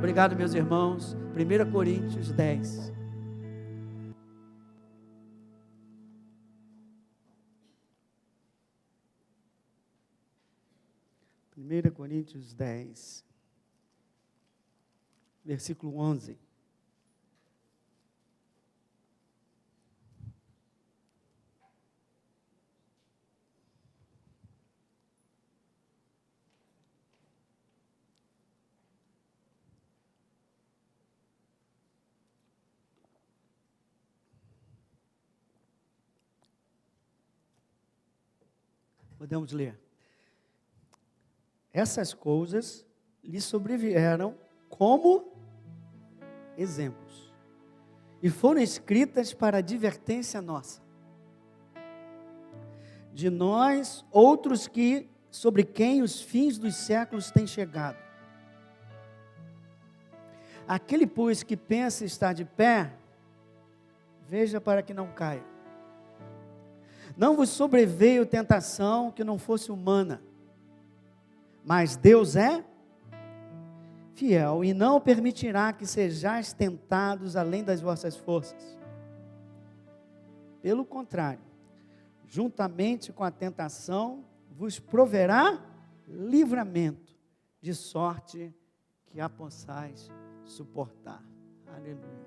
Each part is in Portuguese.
Obrigado, meus irmãos. 1 Coríntios 10. Primeira Coríntios 10, versículo 11. Podemos ler. Essas coisas lhe sobrevieram como exemplos e foram escritas para advertência nossa, de nós outros que, sobre quem os fins dos séculos têm chegado. Aquele, pois, que pensa estar de pé, veja para que não caia. Não vos sobreveio tentação que não fosse humana, mas Deus é fiel e não permitirá que sejais tentados além das vossas forças. Pelo contrário, juntamente com a tentação, vos proverá livramento, de sorte que a possais suportar. Aleluia.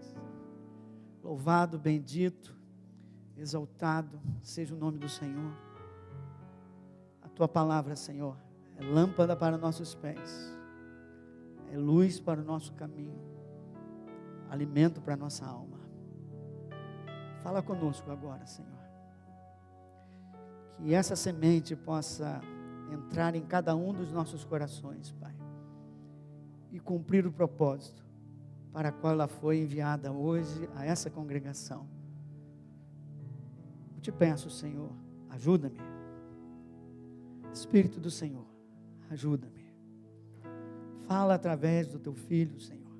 Louvado, bendito, exaltado seja o nome do Senhor. A tua palavra, Senhor, é lâmpada para nossos pés, é luz para o nosso caminho, alimento para a nossa alma. Fala conosco agora, Senhor, que essa semente possa entrar em cada um dos nossos corações, Pai, e cumprir o propósito para qual ela foi enviada hoje a essa congregação. Eu te peço, Senhor, ajuda-me. Espírito do Senhor, ajuda-me. Fala através do teu Filho, Senhor,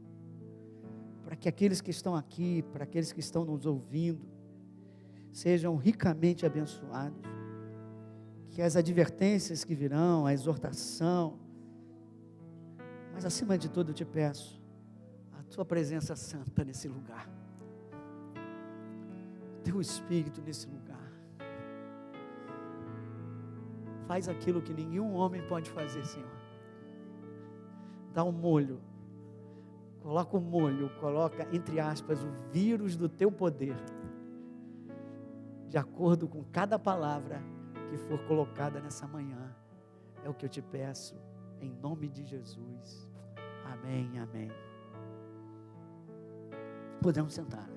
para que aqueles que estão aqui, para aqueles que estão nos ouvindo, sejam ricamente abençoados, que as advertências que virão, a exortação, mas acima de tudo eu te peço, a tua presença santa nesse lugar, teu Espírito nesse lugar, faz aquilo que nenhum homem pode fazer, Senhor. Dá um molho, coloca entre aspas o vírus do teu poder, de acordo com cada palavra que for colocada nessa manhã. É o que eu te peço, em nome de Jesus. Amém, amém. Podemos sentar.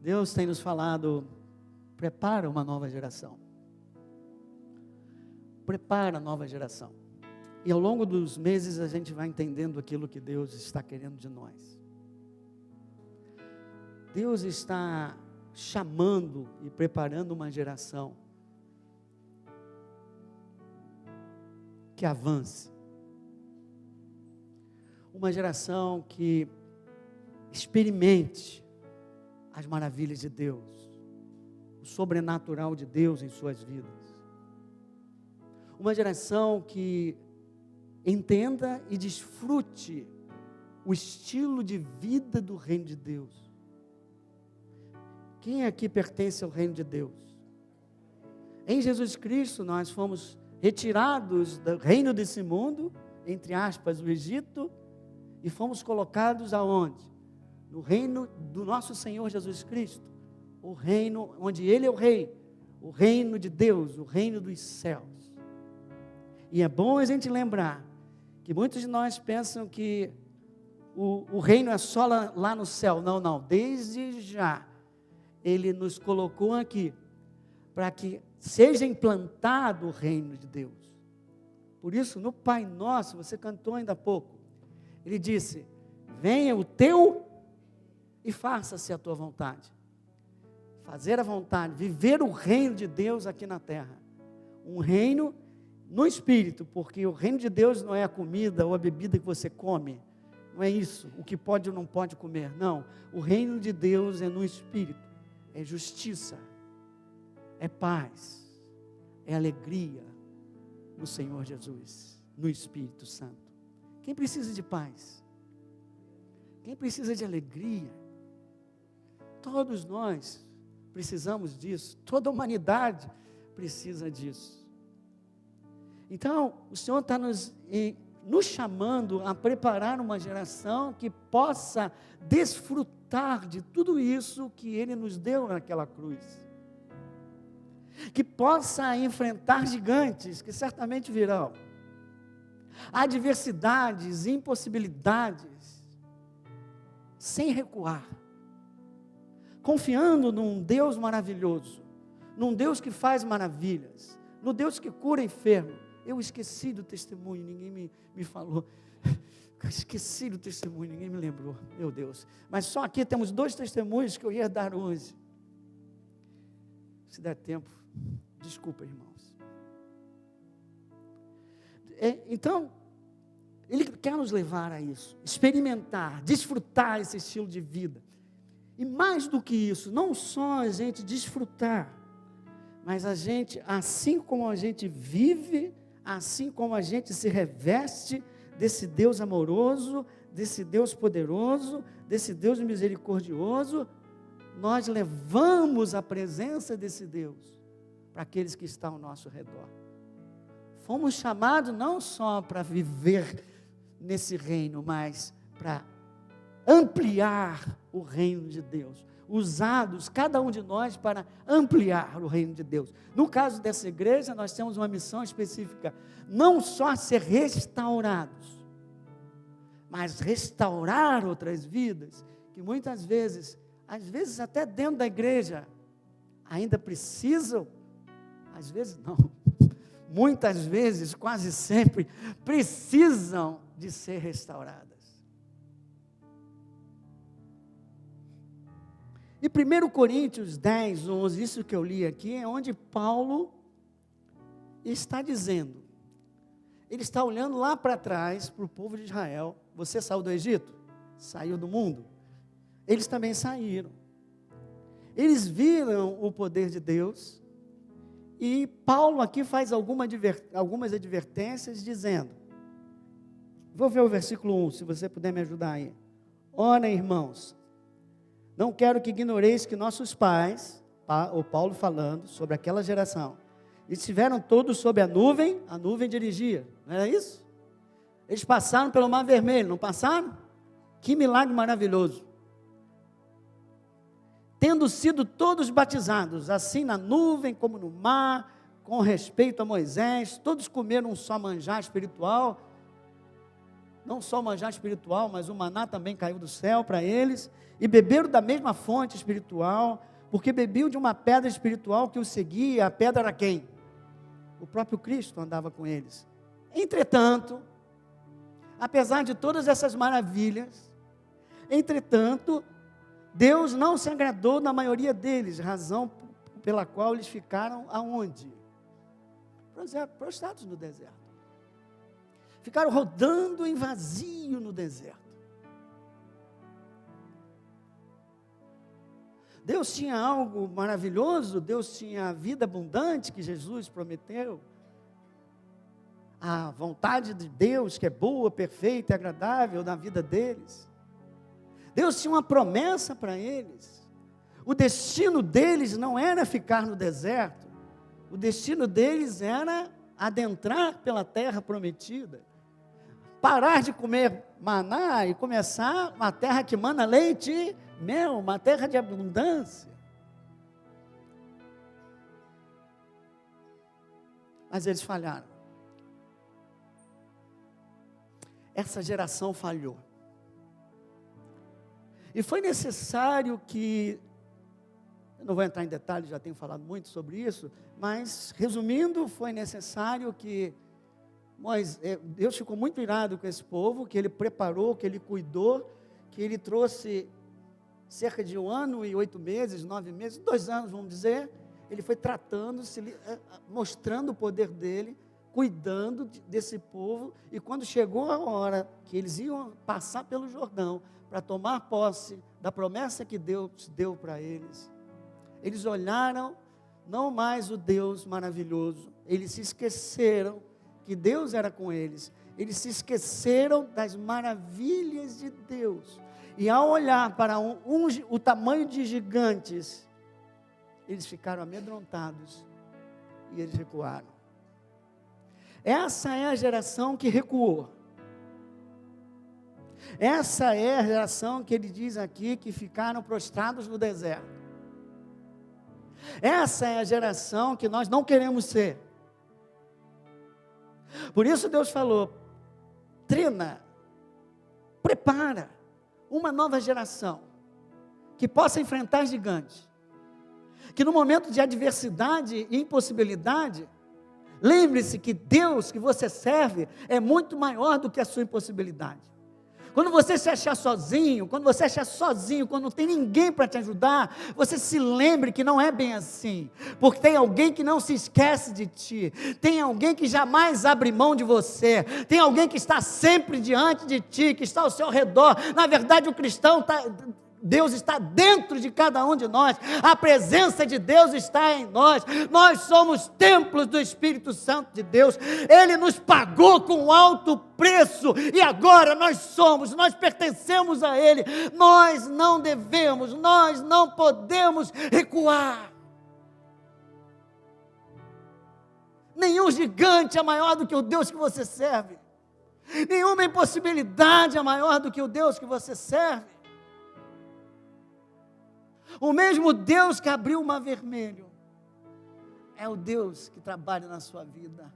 Deus tem nos falado, prepara uma nova geração. Prepara a nova geração. E ao longo dos meses a gente vai entendendo aquilo que Deus está querendo de nós. Deus está chamando e preparando uma geração que avance. Uma geração que experimente as maravilhas de Deus, o sobrenatural de Deus em suas vidas. Uma geração que entenda e desfrute o estilo de vida do reino de Deus. Quem aqui pertence ao reino de Deus? Em Jesus Cristo nós fomos retirados do reino desse mundo, entre aspas, o Egito, e fomos colocados aonde? No reino do nosso Senhor Jesus Cristo, o reino onde Ele é o Rei, o reino de Deus, o reino dos céus. E é bom a gente lembrar que muitos de nós pensam que o reino é só lá no céu. Não, não, desde já Ele nos colocou aqui para que seja implantado o reino de Deus. Por isso, no Pai Nosso, você cantou ainda há pouco, Ele disse: venha o teu e faça-se a tua vontade. Fazer a vontade, viver o reino de Deus aqui na terra. Um reino no Espírito, porque o reino de Deus não é a comida ou a bebida que você come. Não é isso, o que pode ou não pode comer. Não, o reino de Deus é no Espírito. É justiça, é paz, é alegria no Senhor Jesus, no Espírito Santo. Quem precisa de paz? Quem precisa de alegria? Todos nós precisamos disso, toda a humanidade precisa disso. Então, o Senhor está nos chamando a preparar uma geração que possa desfrutar de tudo isso que Ele nos deu naquela cruz. Que possa enfrentar gigantes que certamente virão, adversidades, impossibilidades, sem recuar, confiando num Deus maravilhoso, num Deus que faz maravilhas, no Deus que cura enfermo. Eu esqueci do testemunho, ninguém me falou. Esqueci do testemunho, ninguém me lembrou, meu Deus. Mas só aqui temos 2 testemunhos que eu ia dar hoje. Se der tempo, desculpa, irmãos. Então, Ele quer nos levar a isso, experimentar, desfrutar esse estilo de vida. E mais do que isso, não só a gente desfrutar, mas a gente, assim como a gente vive, assim como a gente se reveste desse Deus amoroso, desse Deus poderoso, desse Deus misericordioso, nós levamos a presença desse Deus para aqueles que estão ao nosso redor. Fomos chamados não só para viver nesse reino, mas para ampliar o reino de Deus. Usados, cada um de nós, para ampliar o reino de Deus. No caso dessa igreja, nós temos uma missão específica, não só ser restaurados, mas restaurar outras vidas, que muitas vezes, às vezes até dentro da igreja, ainda precisam, às vezes não, muitas vezes, quase sempre, precisam de ser restauradas. E 1 Coríntios 10, 11, isso que eu li aqui, é onde Paulo está dizendo, ele está olhando lá para trás, para o povo de Israel. Você saiu do Egito? Saiu do mundo? Eles também saíram. Eles viram o poder de Deus, e Paulo aqui faz algumas advertências, dizendo, vou ver o versículo 1, se você puder me ajudar aí. Ora, irmãos, não quero que ignoreis que nossos pais, o Paulo falando sobre aquela geração, estiveram todos sob a nuvem dirigia, não era isso? Eles passaram pelo Mar Vermelho, não passaram? Que milagre maravilhoso. Tendo sido todos batizados, assim na nuvem como no mar, com respeito a Moisés, todos comeram um só manjar espiritual, não só o manjar espiritual, mas o maná também caiu do céu para eles, e beberam da mesma fonte espiritual, porque bebiam de uma pedra espiritual que os seguia. A pedra era quem? O próprio Cristo andava com eles. Entretanto, apesar de todas essas maravilhas, Deus não se agradou na maioria deles, razão pela qual eles ficaram aonde? Prostrados no deserto. Ficaram rodando em vazio no deserto. Deus tinha algo maravilhoso, Deus tinha a vida abundante que Jesus prometeu. A vontade de Deus que é boa, perfeita e agradável na vida deles. Deus tinha uma promessa para eles. O destino deles não era ficar no deserto. O destino deles era adentrar pela terra prometida. Parar de comer maná e começar uma terra que mana leite e mel, uma terra de abundância. Mas eles falharam. Essa geração falhou. E foi necessário que, eu não vou entrar em detalhes, já tenho falado muito sobre isso, mas resumindo, foi necessário que Deus ficou muito irado com esse povo, que Ele preparou, que Ele cuidou, que Ele trouxe cerca de 1 ano e 8 meses, 9 meses, 2 anos vamos dizer, Ele foi tratando, mostrando o poder dEle, cuidando desse povo, e quando chegou a hora que eles iam passar pelo Jordão, para tomar posse da promessa que Deus deu para eles, eles olharam não mais o Deus maravilhoso. Eles se esqueceram que Deus era com eles. Eles se esqueceram das maravilhas de Deus. E ao olhar para o tamanho de gigantes, eles ficaram amedrontados e eles recuaram. Essa é a geração que recuou. Essa é a geração que ele diz aqui que ficaram prostrados no deserto. Essa é a geração que nós não queremos ser. Por isso Deus falou: treina, prepara uma nova geração que possa enfrentar gigantes, que no momento de adversidade e impossibilidade, lembre-se que Deus que você serve é muito maior do que a sua impossibilidade. Quando você se achar sozinho, quando não tem ninguém para te ajudar, você se lembre que não é bem assim, porque tem alguém que não se esquece de ti, tem alguém que jamais abre mão de você, tem alguém que está sempre diante de ti, que está ao seu redor. Na verdade, o cristão Deus está dentro de cada um de nós, a presença de Deus está em nós, nós somos templos do Espírito Santo de Deus, Ele nos pagou com alto preço, e agora nós pertencemos a Ele, nós não devemos, nós não podemos recuar. Nenhum gigante é maior do que o Deus que você serve, nenhuma impossibilidade é maior do que o Deus que você serve. O mesmo Deus que abriu o mar vermelho é o Deus que trabalha na sua vida.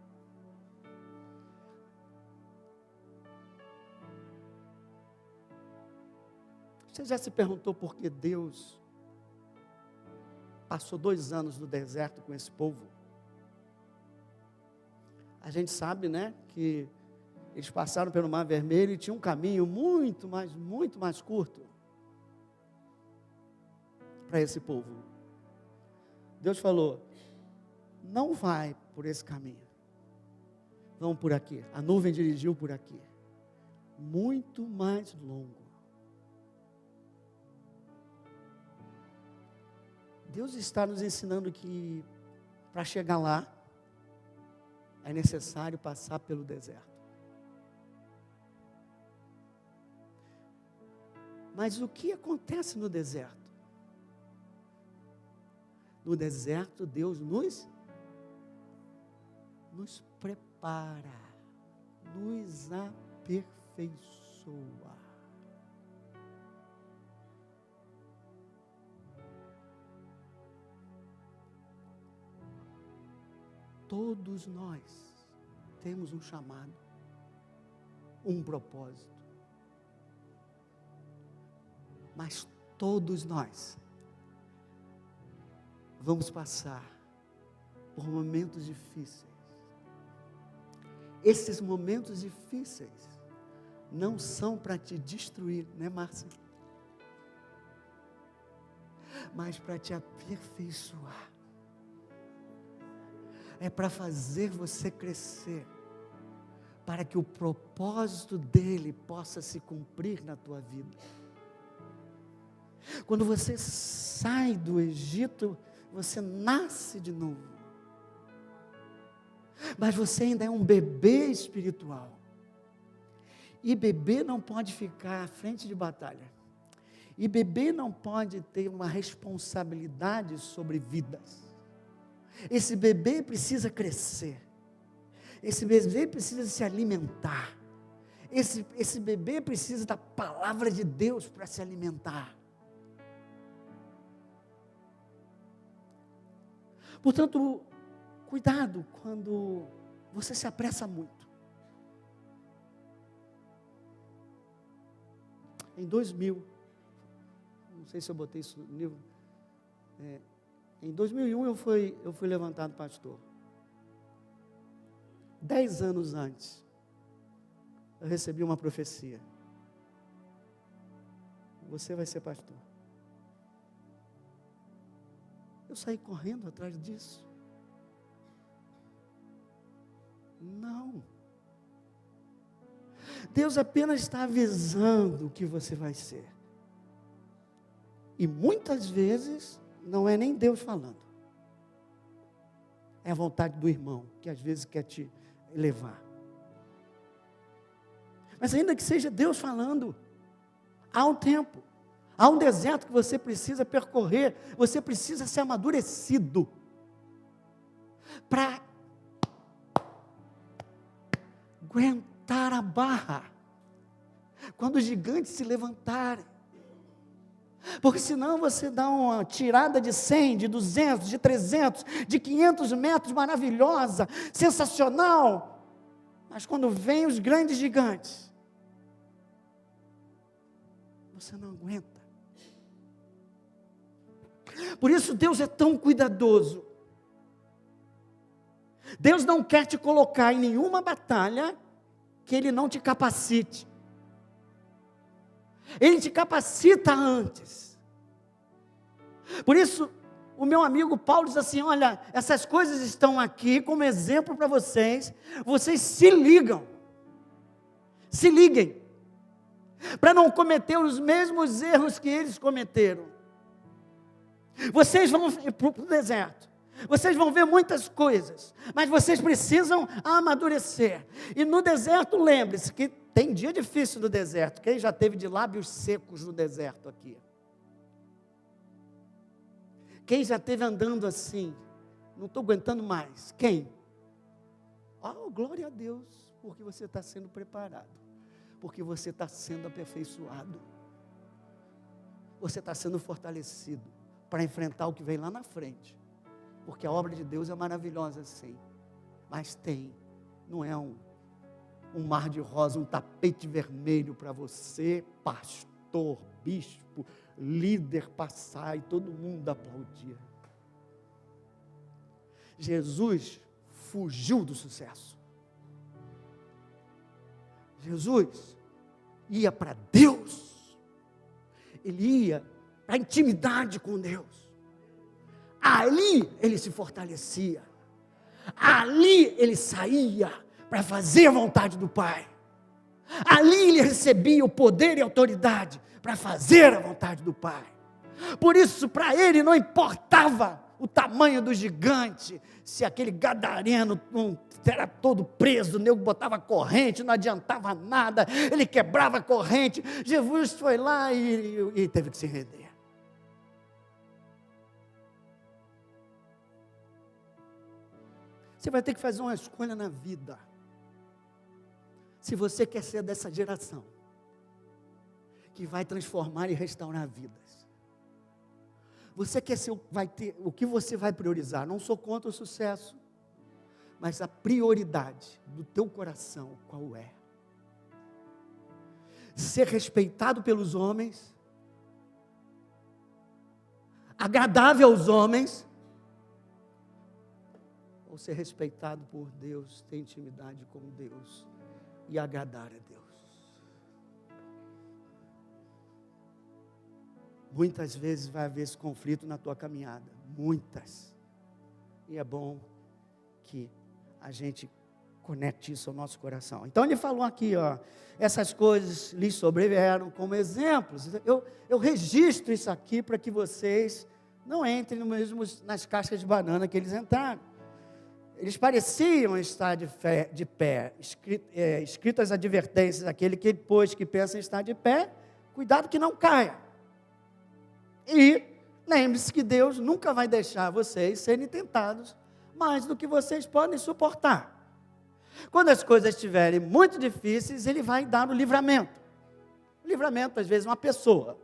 Você já se perguntou por que Deus passou 2 anos no deserto com esse povo? A gente sabe, né, que eles passaram pelo mar vermelho e tinha um caminho muito mais curto para esse povo. Deus falou: não vai por esse caminho, vão por aqui. A nuvem dirigiu por aqui, muito mais longo. Deus está nos ensinando que para chegar lá é necessário passar pelo deserto. Mas o que acontece no deserto? No deserto, Deus nos prepara, nos aperfeiçoa. Todos nós temos um chamado, um propósito, mas todos nós vamos passar por momentos difíceis. Esses momentos difíceis não são para te destruir, né, Márcia? Mas para te aperfeiçoar. É para fazer você crescer, para que o propósito dele possa se cumprir na tua vida. Quando você sai do Egito, você nasce de novo, mas você ainda é um bebê espiritual, e bebê não pode ficar à frente de batalha, e bebê não pode ter uma responsabilidade sobre vidas. Esse bebê precisa crescer, esse bebê precisa se alimentar, esse bebê precisa da palavra de Deus para se alimentar. Portanto, cuidado quando você se apressa muito. Em 2000, não sei se eu botei isso no livro, em 2001 eu fui levantado pastor. 10 anos antes, eu recebi uma profecia: você vai ser pastor. Eu saí correndo atrás disso. Não. Deus apenas está avisando o que você vai ser. E muitas vezes não é nem Deus falando. é a vontade do irmão, que às vezes quer te elevar. Mas ainda que seja Deus falando, há um tempo, há um deserto que você precisa percorrer, você precisa ser amadurecido para aguentar a barra, quando os gigantes se levantarem. Porque senão você dá uma tirada de 100, de 200, de 300, de 500 metros maravilhosa, sensacional. Mas quando vem os grandes gigantes, você não aguenta. Por isso Deus é tão cuidadoso. Deus não quer te colocar em nenhuma batalha que Ele não te capacite. Ele te capacita antes. Por isso, o meu amigo Paulo diz assim: olha, essas coisas estão aqui como exemplo para vocês. Vocês se liguem, para não cometer os mesmos erros que eles cometeram. Vocês vão para o deserto, vocês vão ver muitas coisas, mas vocês precisam amadurecer. E no deserto, lembre-se que tem dia difícil no deserto. Quem já teve de lábios secos no deserto aqui? Quem já esteve andando assim? Não estou aguentando mais. Quem? Oh, glória a Deus, porque você está sendo preparado, porque você está sendo aperfeiçoado, você está sendo fortalecido para enfrentar o que vem lá na frente, porque a obra de Deus é maravilhosa sim, mas não é um mar de rosa, um tapete vermelho para você, pastor, bispo, líder, passar e todo mundo aplaudir. Jesus fugiu do sucesso. Jesus ia para Deus, ele ia para a intimidade com Deus. Ali ele se fortalecia, ali ele saía para fazer a vontade do Pai. Ali ele recebia o poder e a autoridade para fazer a vontade do Pai. Por isso, para ele não importava o tamanho do gigante, se aquele gadareno era todo preso, o nego botava corrente, não adiantava nada, ele quebrava a corrente. Jesus foi lá e teve que se render. Você vai ter que fazer uma escolha na vida. Se você quer ser dessa geração que vai transformar e restaurar vidas, você quer ser, vai ter, o que você vai priorizar? Não sou contra o sucesso, mas a prioridade do teu coração qual é? Ser respeitado pelos homens, agradável aos homens, ou ser respeitado por Deus, ter intimidade com Deus e agradar a Deus. Muitas vezes vai haver esse conflito na tua caminhada, muitas, e é bom que a gente conecte isso ao nosso coração. Então ele falou aqui, ó, essas coisas lhes sobrevieram como exemplos. Eu registro isso aqui para que vocês não entrem no mesmo nas cascas de banana que eles entraram. Eles pareciam estar de pé, escritas advertências, aquele que depois que pensa em estar de pé, cuidado que não caia. E lembre-se que Deus nunca vai deixar vocês serem tentados mais do que vocês podem suportar. Quando as coisas estiverem muito difíceis, Ele vai dar o livramento. O livramento, às vezes, é uma pessoa.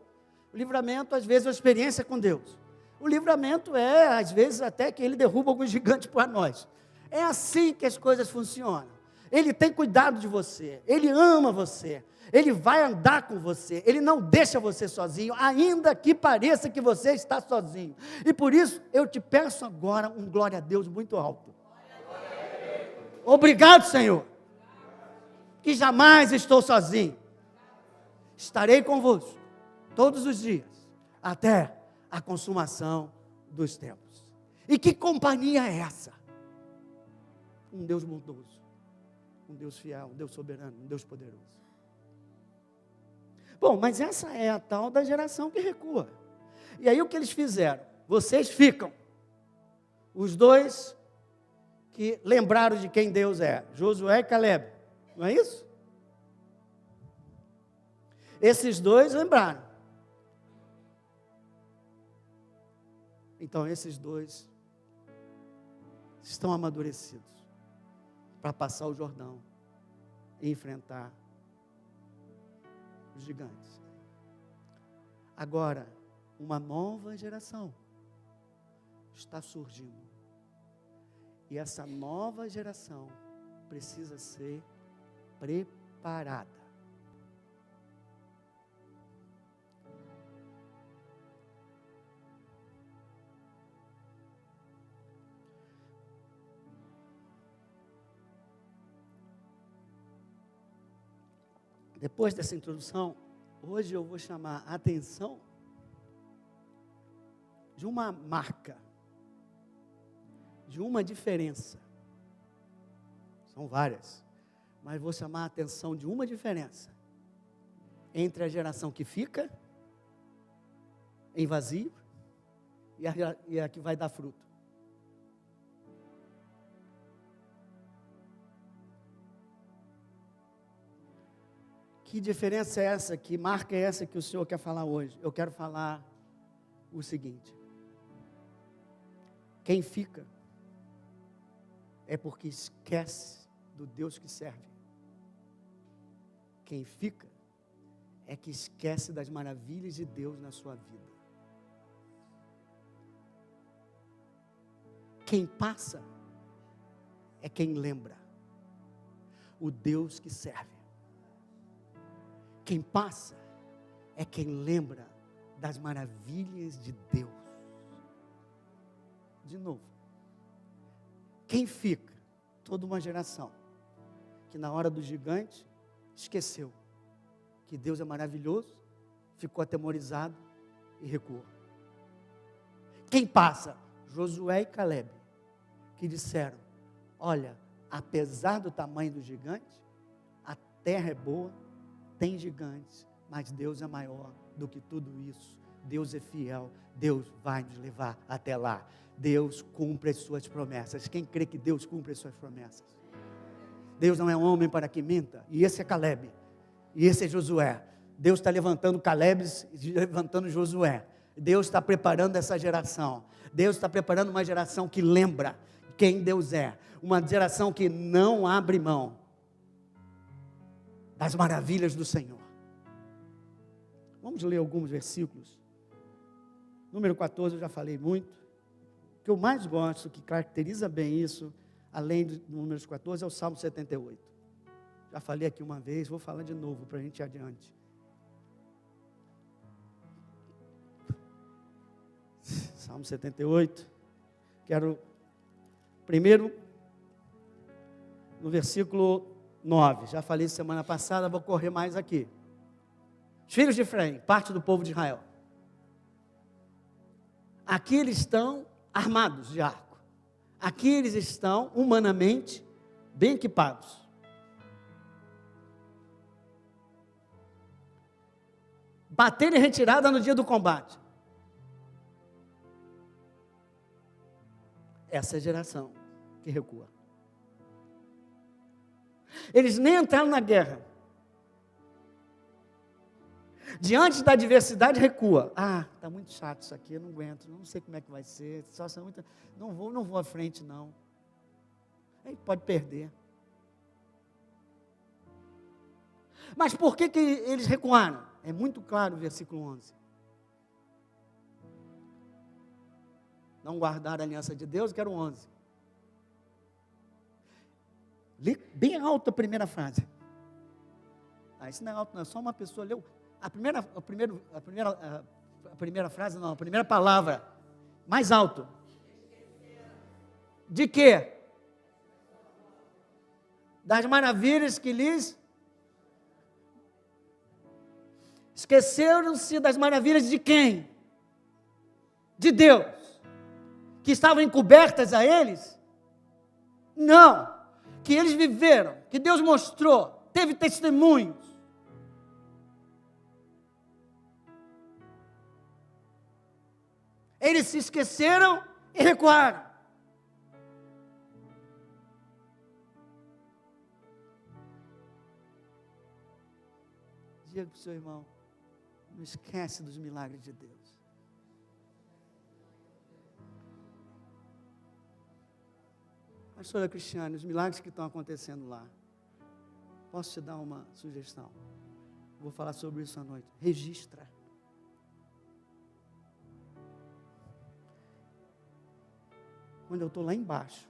O livramento, às vezes, é uma experiência com Deus. O livramento é, às vezes, até que Ele derruba algum gigante para nós. É assim que as coisas funcionam. Ele tem cuidado de você, Ele ama você, Ele vai andar com você, Ele não deixa você sozinho, ainda que pareça que você está sozinho. E por isso, eu te peço agora um glória a Deus muito alto. Obrigado, Senhor, que jamais estou sozinho. Estarei convosco todos os dias, até a consumação dos tempos. E que companhia é essa? Um Deus bondoso, um Deus fiel, um Deus soberano, um Deus poderoso. Bom, mas essa é a tal da geração que recua. E aí o que eles fizeram? Vocês ficam. Os dois que lembraram de quem Deus é? Josué e Caleb, não é isso? Esses dois lembraram. Então, esses dois estão amadurecidos para passar o Jordão e enfrentar os gigantes. Agora, uma nova geração está surgindo. E essa nova geração precisa ser preparada. Depois dessa introdução, hoje eu vou chamar a atenção de uma marca, de uma diferença. São várias, mas vou chamar a atenção de uma diferença entre a geração que fica em vazio e a que vai dar fruto. Que diferença é essa? Que marca é essa que o Senhor quer falar hoje? Eu quero falar o seguinte: quem fica é porque esquece do Deus que serve. Quem fica é que esquece das maravilhas de Deus na sua vida. Quem passa é quem lembra o Deus que serve. Quem passa é quem lembra das maravilhas de Deus. De novo. Quem fica? Toda uma geração que na hora do gigante esqueceu que Deus é maravilhoso, ficou atemorizado e recuou. Quem passa? Josué e Caleb, que disseram: olha, apesar do tamanho do gigante, a terra é boa, tem gigantes, mas Deus é maior do que tudo isso. Deus é fiel, Deus vai nos levar até lá. Deus cumpre as suas promessas. Quem crê que Deus cumpre as suas promessas? Deus não é um homem para que minta. E esse é Caleb, e esse é Josué. Deus está levantando Caleb e levantando Josué. Deus está preparando essa geração. Deus está preparando uma geração que lembra quem Deus é. Uma geração que não abre mão das maravilhas do Senhor. Vamos ler alguns versículos. Número 14 eu já falei muito. O que eu mais gosto, que caracteriza bem isso, além do número 14, é o Salmo 78. Já falei aqui uma vez, vou falar de novo para a gente ir adiante. Salmo 78. Quero, primeiro, no versículo 9, já falei semana passada, vou correr mais aqui. Os filhos de Efraim, parte do povo de Israel. Aqui eles estão armados de arco. Aqui eles estão, humanamente, bem equipados. Bater em retirada no dia do combate. Essa é a geração que recua. Eles nem entraram na guerra. Diante da adversidade, recua. Ah, está muito chato isso aqui, eu não aguento, não sei como é que vai ser. Não vou à frente, não. Aí pode perder. Mas por que eles recuaram? É muito claro o versículo 11. Não guardaram a aliança de Deus, que era o 11. Lê bem alto a primeira frase. Isso não é alto, não, é só uma pessoa leu. A primeira frase, não, a primeira palavra, mais alto. De quê? Das maravilhas que lhes... Esqueceram-se das maravilhas de quem? De Deus. Que estavam encobertas a eles? Não. Que eles viveram, que Deus mostrou, teve testemunhos. Eles se esqueceram e recuaram. Diga para o seu irmão, não esquece dos milagres de Deus. Pastora Cristiane, os milagres que estão acontecendo lá, posso te dar uma sugestão? Vou falar sobre isso à noite. Registra. Quando eu estou lá embaixo,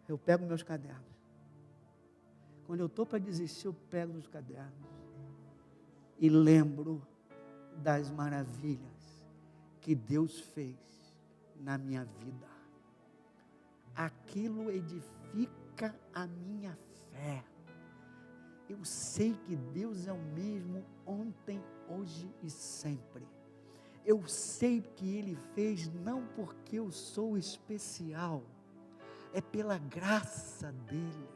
eu pego meus cadernos. Quando eu estou para desistir, eu pego os cadernos e lembro das maravilhas que Deus fez na minha vida. Aquilo edifica a minha fé. Eu sei que Deus é o mesmo ontem, hoje e sempre. Eu sei que Ele fez não porque eu sou especial, é pela graça dEle,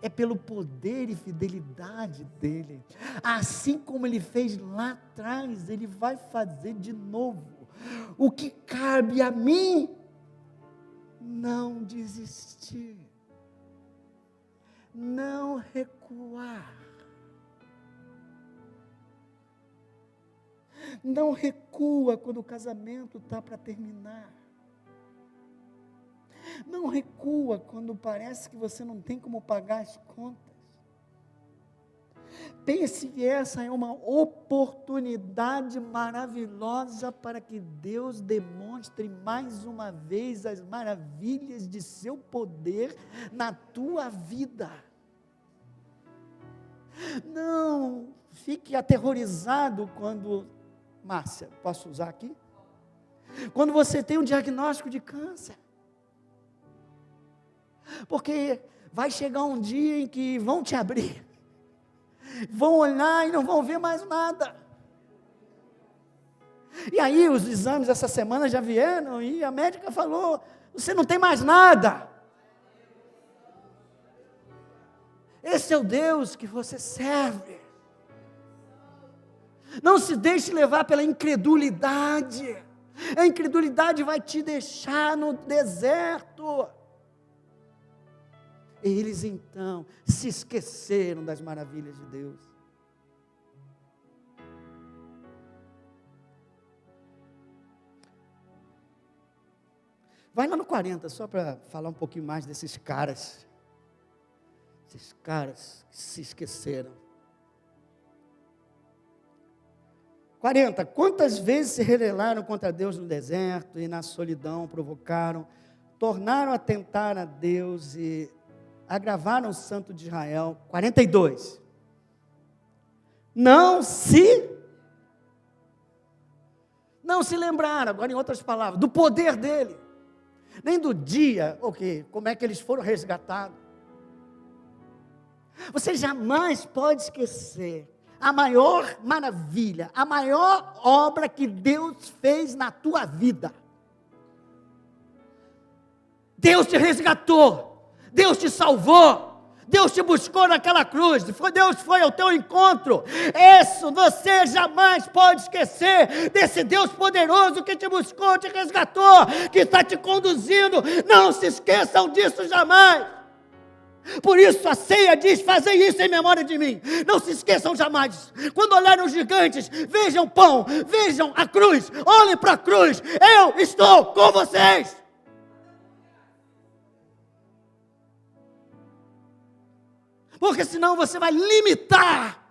é pelo poder e fidelidade dEle. Assim como Ele fez lá atrás, Ele vai fazer de novo. O que cabe a mim, não desistir, não recuar. Não recua quando o casamento está para terminar. Não recua quando parece que você não tem como pagar as contas. Pense que essa é uma oportunidade maravilhosa para que Deus demonstre mais uma vez as maravilhas de seu poder na tua vida. Não fique aterrorizado quando, Márcia, posso usar aqui? Quando você tem um diagnóstico de câncer. Porque vai chegar um dia em que vão te abrir, vão olhar e não vão ver mais nada. E aí os exames essa semana já vieram e a médica falou, você não tem mais nada. Esse é o Deus que você serve. Não se deixe levar pela incredulidade. A incredulidade vai te deixar no deserto. Eles então se esqueceram das maravilhas de Deus. Vai lá no 40, só para falar um pouquinho mais desses caras. Esses caras que se esqueceram. 40. Quantas vezes se rebelaram contra Deus no deserto e na solidão provocaram, tornaram a tentar a Deus e agravaram o santo de Israel. 42. Não se lembraram, agora em outras palavras, do poder dele, nem do dia, como é que eles foram resgatados. Você jamais pode esquecer a maior maravilha, a maior obra que Deus fez na tua vida. Deus te resgatou, Deus te salvou, Deus te buscou naquela cruz, Deus foi ao teu encontro. Isso você jamais pode esquecer, desse Deus poderoso que te buscou, te resgatou, que está te conduzindo. Não se esqueçam disso jamais. Por isso a ceia diz, fazei isso em memória de mim. Não se esqueçam jamais. Quando olharem os gigantes, vejam o pão, vejam a cruz, olhem para a cruz. Eu estou com vocês. Porque senão você vai limitar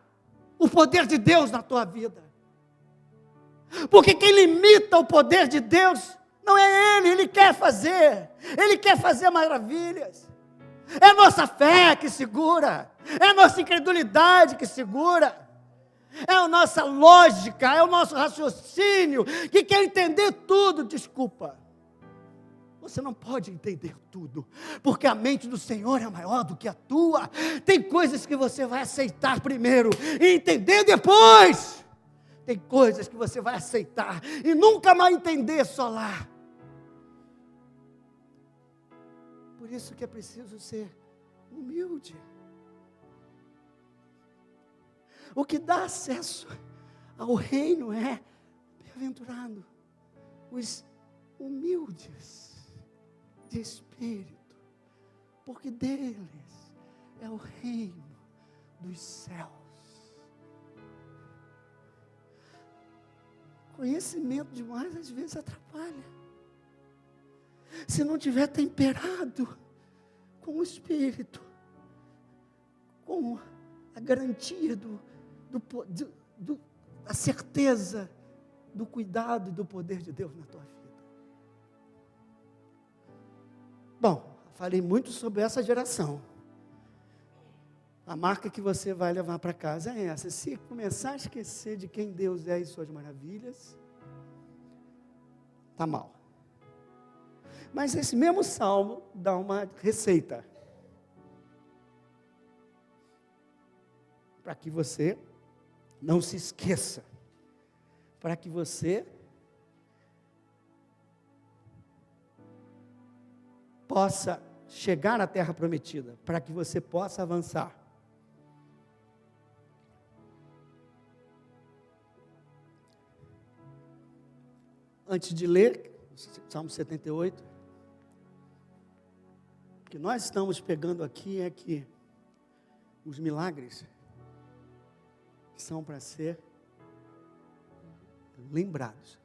o poder de Deus na tua vida. Porque quem limita o poder de Deus não é Ele quer fazer maravilhas. É a nossa fé que segura, é a nossa incredulidade que segura, é a nossa lógica, é o nosso raciocínio que quer entender tudo. Desculpa, você não pode entender tudo, porque a mente do Senhor é maior do que a tua. Tem coisas que você vai aceitar primeiro e entender depois. Tem coisas que você vai aceitar e nunca mais entender só lá. Por isso que é preciso ser humilde. O que dá acesso ao reino é bem-aventurado os humildes de espírito, porque deles é o reino dos céus. Conhecimento demais às vezes atrapalha. Se não tiver temperado com o Espírito, com a garantia da certeza do cuidado e do poder de Deus na tua vida. Bom, falei muito sobre essa geração. A marca que você vai levar para casa é essa. Se começar a esquecer de quem Deus é e suas maravilhas, está mal. Mas esse mesmo salmo dá uma receita para que você não se esqueça, para que você possa chegar à terra prometida, para que você possa avançar. Antes de ler, Salmo 78, o que nós estamos pegando aqui é que os milagres são para ser lembrados.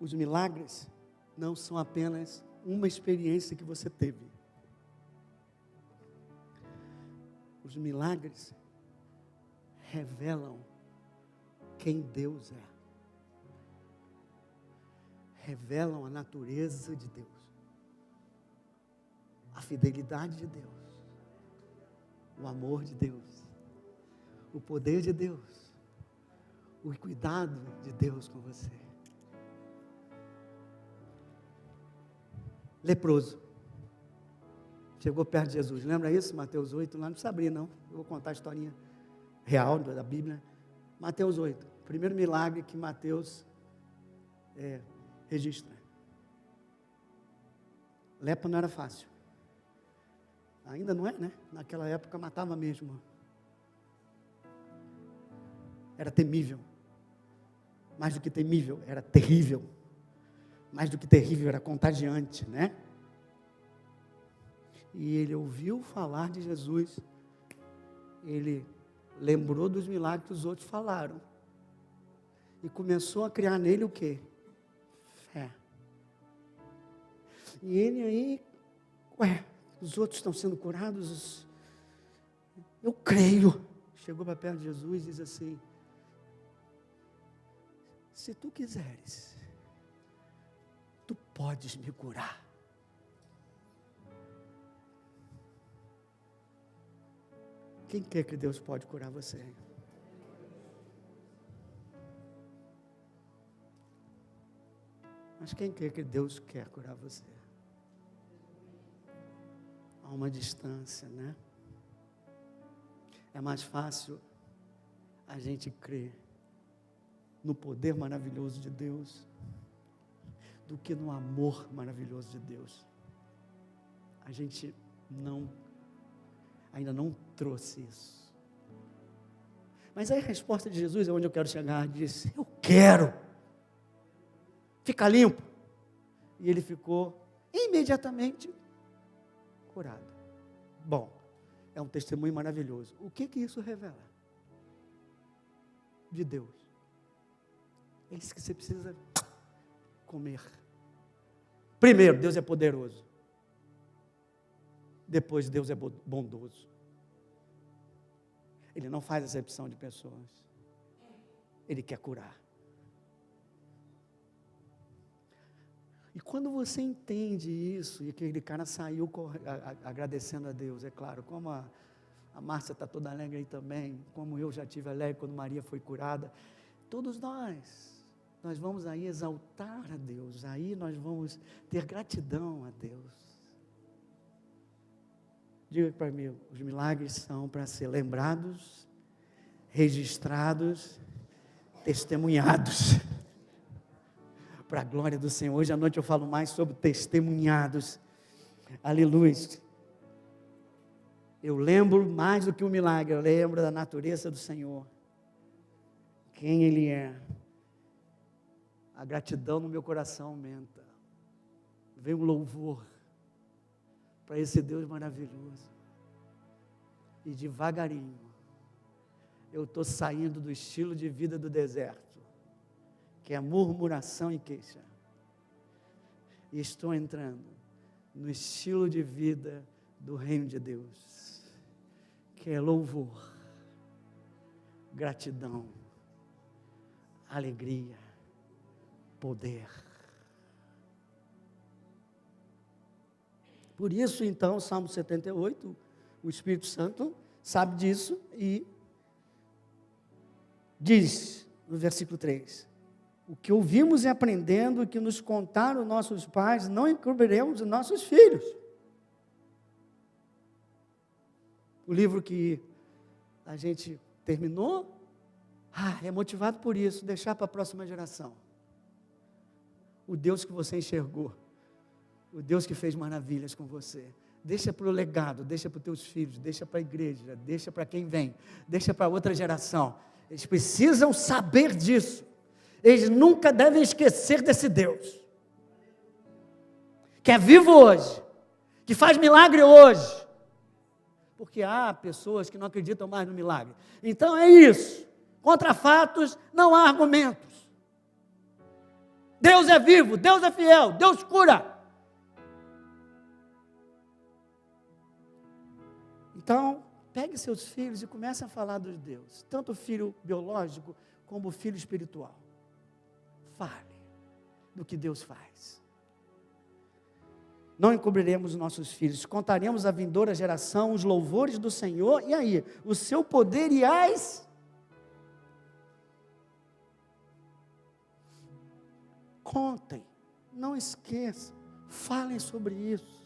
Os milagres não são apenas uma experiência que você teve. Os milagres revelam quem Deus é. Revelam a natureza de Deus. A fidelidade de Deus. O amor de Deus. O poder de Deus. O cuidado de Deus com você. Leproso. Chegou perto de Jesus. Lembra isso? Mateus 8, lá não precisa abrir não. Eu vou contar a historinha real da Bíblia. Mateus 8. Primeiro milagre que Mateus registra. Lepra não era fácil. Ainda não é, né? Naquela época matava mesmo. Era temível. Mais do que temível, era terrível. Mais do que terrível, era contagiante, né? E ele ouviu falar de Jesus. Ele lembrou dos milagres que os outros falaram. E começou a criar nele o quê? Fé. E ele aí, os outros estão sendo curados, eu creio. Chegou para perto de Jesus e diz assim: se tu quiseres, tu podes me curar. Quem quer que Deus pode curar você? Mas quem quer que Deus quer curar você? Há uma distância, né? É mais fácil a gente crer no poder maravilhoso de Deus do que no amor maravilhoso de Deus. A gente ainda não trouxe isso. Mas aí a resposta de Jesus é onde eu quero chegar. Disse: eu quero. Fica limpo. E ele ficou imediatamente curado. Bom, é um testemunho maravilhoso. O que isso revela? De Deus. É isso que você precisa comer. Primeiro, Deus é poderoso. Depois, Deus é bondoso. Ele não faz acepção de pessoas. Ele quer curar. E quando você entende isso, e aquele cara saiu agradecendo a Deus, é claro, como a Márcia está toda alegre aí também, como eu já tive alegre quando Maria foi curada, todos nós vamos aí exaltar a Deus, aí nós vamos ter gratidão a Deus. Diga para mim, os milagres são para ser lembrados, registrados, testemunhados. Para a glória do Senhor. Hoje à noite eu falo mais sobre testemunhados. Aleluia. Eu lembro mais do que um milagre, eu lembro da natureza do Senhor. Quem Ele é. A gratidão no meu coração aumenta. Vem um louvor para esse Deus maravilhoso. E devagarinho, eu estou saindo do estilo de vida do deserto, que é murmuração e queixa, e estou entrando no estilo de vida do reino de Deus, que é louvor, gratidão, alegria, poder. Por isso, então, Salmo 78, o Espírito Santo sabe disso e diz no versículo 3, o que ouvimos e aprendendo, que nos contaram nossos pais, não encobriremos os nossos filhos. O livro que a gente terminou, é motivado por isso, deixar para a próxima geração. O Deus que você enxergou, o Deus que fez maravilhas com você, deixa para o legado, deixa para os teus filhos, deixa para a igreja, deixa para quem vem, deixa para outra geração. Eles precisam saber disso. Eles nunca devem esquecer desse Deus, que é vivo hoje, que faz milagre hoje, porque há pessoas que não acreditam mais no milagre. Então é isso, contra fatos não há argumentos. Deus é vivo, Deus é fiel, Deus cura. Então, pegue seus filhos e comece a falar dos Deus, tanto o filho biológico como o filho espiritual. Fale do que Deus faz. Não encobriremos nossos filhos, contaremos à vindoura geração os louvores do Senhor, e aí, o seu poder e as... Contem, não esqueçam, falem sobre isso.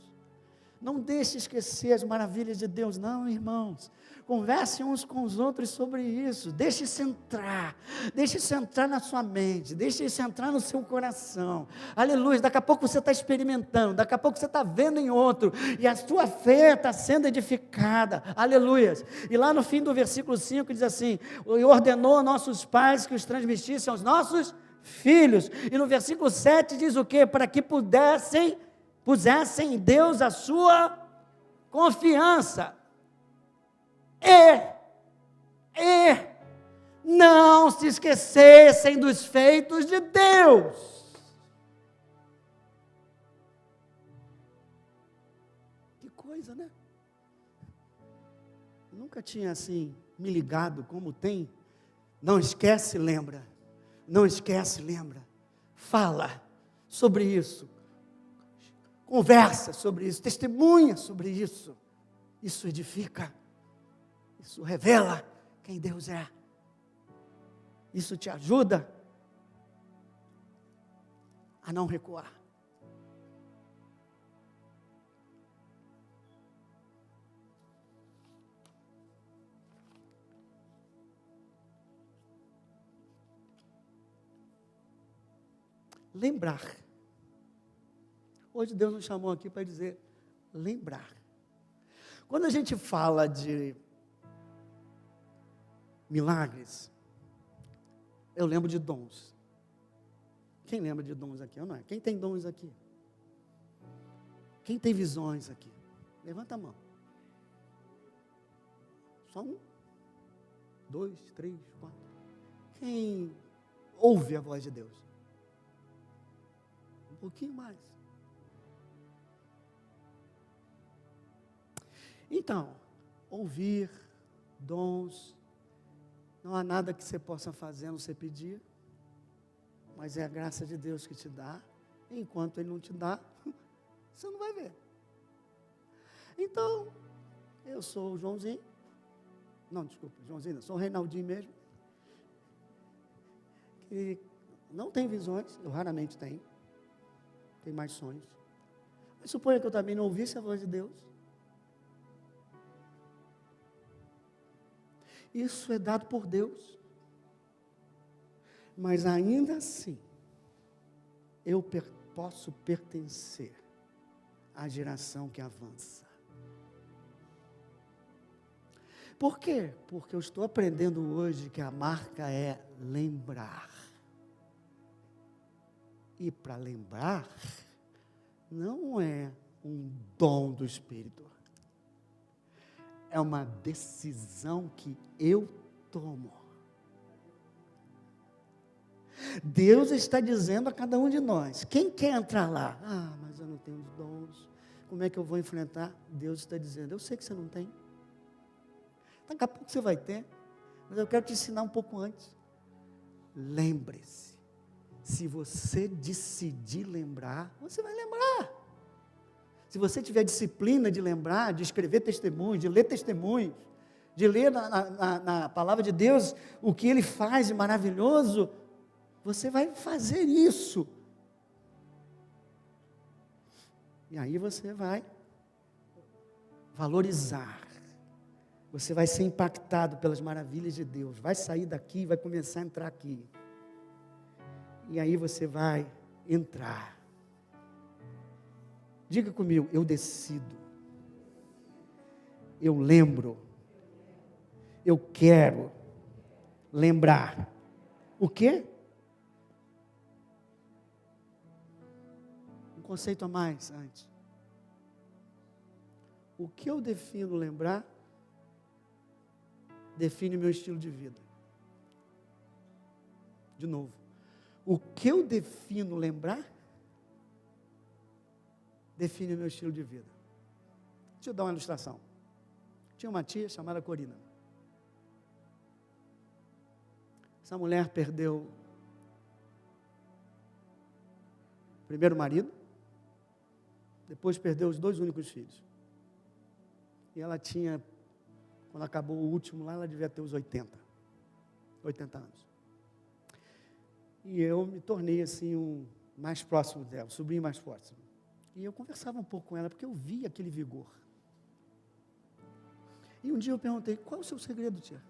Não deixe esquecer as maravilhas de Deus, não, irmãos. Conversem uns com os outros sobre isso. Deixe isso entrar na sua mente, deixe isso entrar no seu coração. Aleluia, daqui a pouco você está experimentando, daqui a pouco você está vendo em outro, e a sua fé está sendo edificada. Aleluia. E lá no fim do versículo 5 diz assim, e ordenou a nossos pais que os transmitissem aos nossos filhos. E no versículo 7 diz o quê? Para que pusessem em Deus a sua confiança e não se esquecessem dos feitos de Deus. Que coisa, né? Eu nunca tinha assim me ligado como tem. Não esquece, lembra. Não esquece, lembra. Fala sobre isso. Conversa sobre isso, testemunha sobre isso. Isso edifica, isso revela quem Deus é. Isso te ajuda a não recuar. Lembrar. Hoje Deus nos chamou aqui para dizer, lembrar. Quando a gente fala de milagres, eu lembro de dons. Quem lembra de dons aqui? Eu não é. Quem tem dons aqui? Quem tem visões aqui? Levanta a mão. Só um? 2, 3, 4. Quem ouve a voz de Deus? Um pouquinho mais. Então, ouvir, dons, não há nada que você possa fazer, não você pedir, mas é a graça de Deus que te dá, e enquanto Ele não te dá, você não vai ver. Então, eu sou o Joãozinho, sou o Reinaldinho mesmo, que não tem visões, eu raramente tenho mais sonhos, mas suponha que eu também não ouvisse a voz de Deus. Isso é dado por Deus. Mas ainda assim, eu posso pertencer à geração que avança. Por quê? Porque eu estou aprendendo hoje que a marca é lembrar. E para lembrar, não é um dom do Espírito. É uma decisão que eu tomo. Deus está dizendo a cada um de nós, quem quer entrar lá? Ah, mas eu não tenho os dons, como é que eu vou enfrentar? Deus está dizendo, eu sei que você não tem, daqui a pouco você vai ter, mas eu quero te ensinar um pouco antes. Lembre-se, se você decidir lembrar, você vai lembrar. Se você tiver disciplina de lembrar, de escrever testemunhos, de ler testemunhos, de ler na palavra de Deus o que Ele faz de maravilhoso, você vai fazer isso. E aí você vai valorizar. Você vai ser impactado pelas maravilhas de Deus. Vai sair daqui e vai começar a entrar aqui. E aí você vai entrar. Diga comigo, eu decido. Eu lembro. Eu quero lembrar. O quê? Um conceito a mais antes. O que eu defino lembrar, define meu estilo de vida. De novo. O que eu defino lembrar, define meu estilo de vida. Deixa eu dar uma ilustração. Tinha uma tia chamada Corina. Essa mulher perdeu o primeiro marido, depois perdeu os 2 únicos filhos. E ela tinha, quando acabou o último lá, ela devia ter os 80 anos. E eu me tornei assim mais próximo dela, sobrinho mais próximo. E eu conversava um pouco com ela, porque eu via aquele vigor. E um dia eu perguntei, qual é o seu segredo, tia?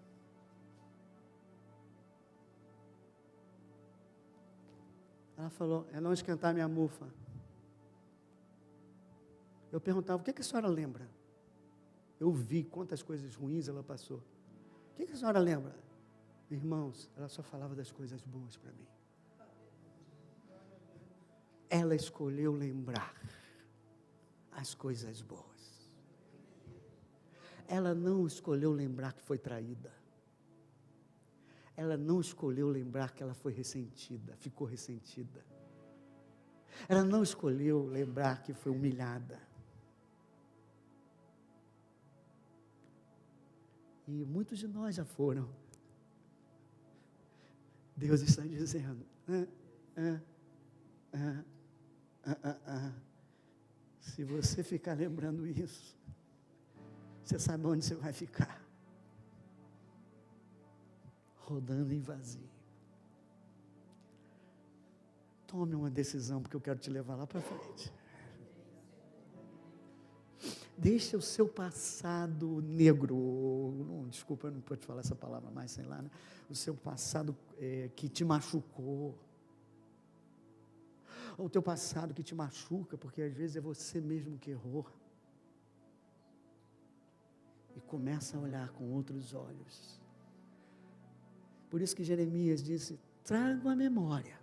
Ela falou, é não esquentar minha mufa. Eu perguntava, o que a senhora lembra? Eu vi quantas coisas ruins ela passou. O que a senhora lembra? Irmãos, ela só falava das coisas boas para mim. Ela escolheu lembrar as coisas boas. Ela não escolheu lembrar que foi traída. Ela não escolheu lembrar que ela foi ressentida, ficou ressentida. Ela não escolheu lembrar que foi humilhada. E muitos de nós já foram. Deus está dizendo, se você ficar lembrando isso, você sabe onde você vai ficar? Rodando em vazio. Tome uma decisão, porque eu quero te levar lá para frente. Deixa o seu passado negro, desculpa, eu não pude falar essa palavra mais, sei lá, né? O seu passado que te machucou, ou o teu passado que te machuca, porque às vezes é você mesmo que errou, e começa a olhar com outros olhos. Por isso que Jeremias disse, trago à memória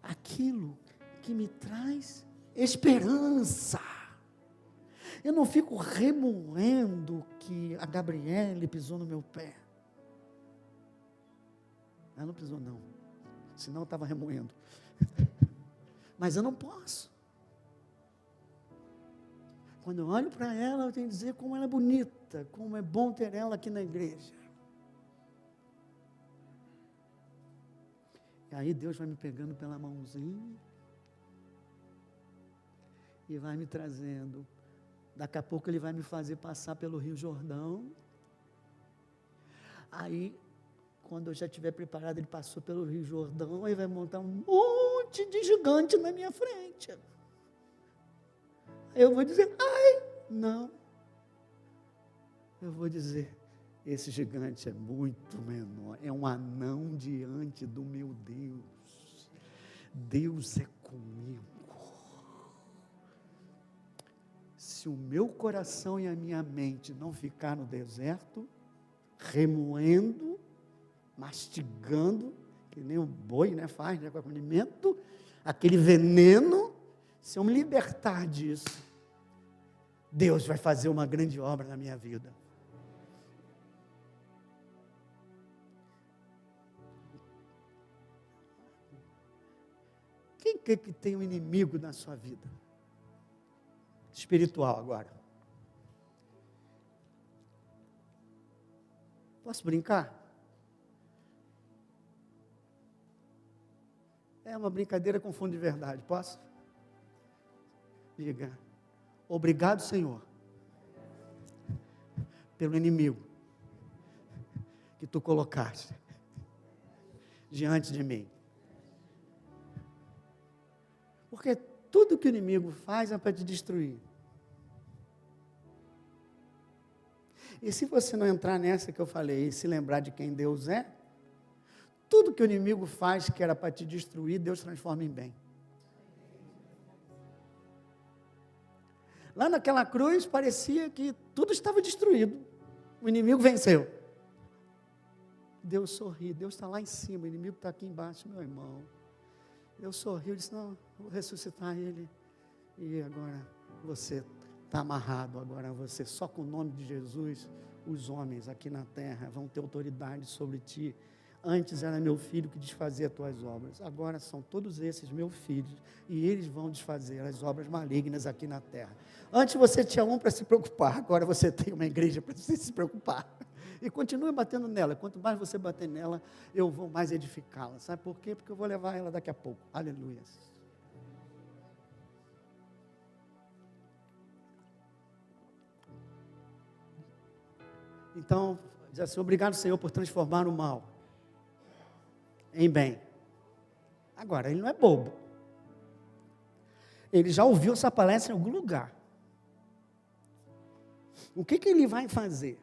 aquilo que me traz esperança. Eu não fico remoendo que a Gabriele pisou no meu pé. Ela não pisou não, senão eu estava remoendo. Mas eu não posso. Quando eu olho para ela, eu tenho que dizer como ela é bonita, como é bom ter ela aqui na igreja. E aí Deus vai me pegando pela mãozinha e vai me trazendo. Daqui a pouco Ele vai me fazer passar pelo Rio Jordão. Aí, quando eu já estiver preparado, Ele passou pelo Rio Jordão, aí vai montar um monte de gigante na minha frente. Aí eu vou dizer, ai, não. Eu vou dizer, esse gigante é muito menor, é um anão diante do meu Deus. Deus é comigo. Se o meu coração e a minha mente não ficar no deserto, remoendo, mastigando, que nem o boi, né, faz, né, com o alimento, aquele veneno, se eu me libertar disso, Deus vai fazer uma grande obra na minha vida. que tem um inimigo na sua vida? Espiritual agora. Posso brincar? É uma brincadeira com fundo de verdade, posso? Diga, obrigado, Senhor, pelo inimigo que tu colocaste diante de mim. Porque tudo que o inimigo faz é para te destruir. E se você não entrar nessa que eu falei, e se lembrar de quem Deus é, tudo que o inimigo faz que era para te destruir, Deus transforma em bem. Lá naquela cruz parecia que tudo estava destruído. O inimigo venceu. Deus sorri, Deus está lá em cima, o inimigo está aqui embaixo, meu irmão. Deus sorriu e disse, não, vou ressuscitar ele. E agora você está amarrado, agora você, só com o nome de Jesus, os homens aqui na terra vão ter autoridade sobre ti. Antes era meu filho que desfazia as tuas obras, agora são todos esses meus filhos, e eles vão desfazer as obras malignas aqui na terra. Antes você tinha um para se preocupar, agora você tem uma igreja para se preocupar. E continue batendo nela, quanto mais você bater nela, eu vou mais edificá-la. Sabe por quê? Porque eu vou levar ela daqui a pouco. Aleluia. Então, diz assim, obrigado, Senhor, por transformar o mal em bem. Agora, ele não é bobo. Ele já ouviu essa palestra em algum lugar. O que ele vai fazer?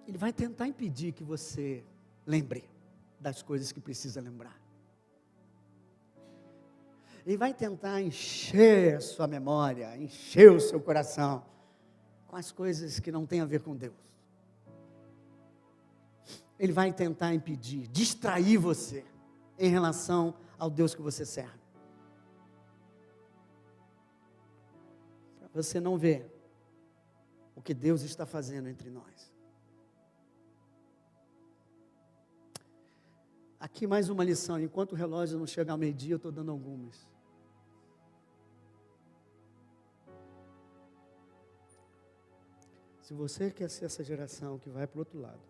Ele vai tentar impedir que você lembre das coisas que precisa lembrar. Ele vai tentar encher a sua memória, encher o seu coração com as coisas que não têm a ver com Deus. Ele vai tentar impedir, distrair você em relação ao Deus que você serve. Para você não ver o que Deus está fazendo entre nós. Aqui mais uma lição, enquanto o relógio não chegar ao meio-dia, eu estou dando algumas. Se você quer ser essa geração que vai para o outro lado,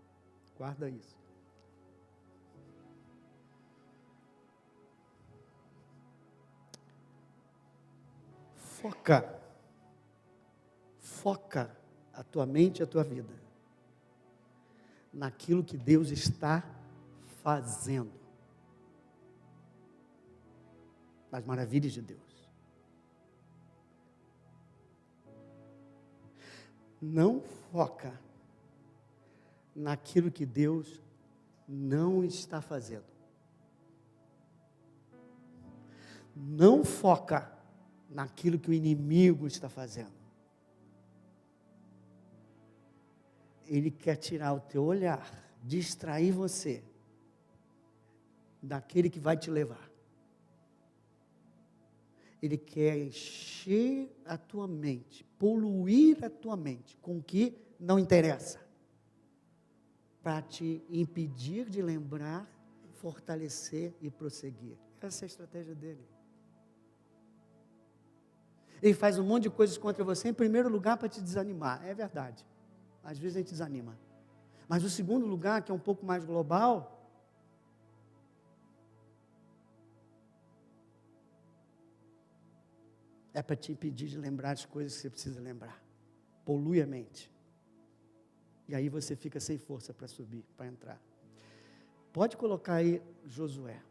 guarda isso. Foca a tua mente e a tua vida naquilo que Deus está fazendo, nas maravilhas de Deus. Não foca naquilo que Deus não está fazendo. Não foca naquilo que o inimigo está fazendo. Ele quer tirar o teu olhar, distrair você daquele que vai te levar. Ele quer encher a tua mente, poluir a tua mente com o que não interessa, para te impedir de lembrar, fortalecer e prosseguir. Essa é a estratégia dele. Ele faz um monte de coisas contra você, em primeiro lugar, para te desanimar. É verdade. Às vezes a gente desanima. Mas o segundo lugar, que é um pouco mais global, é para te impedir de lembrar as coisas que você precisa lembrar. Polui a mente. E aí você fica sem força para subir, para entrar. Pode colocar aí Josué.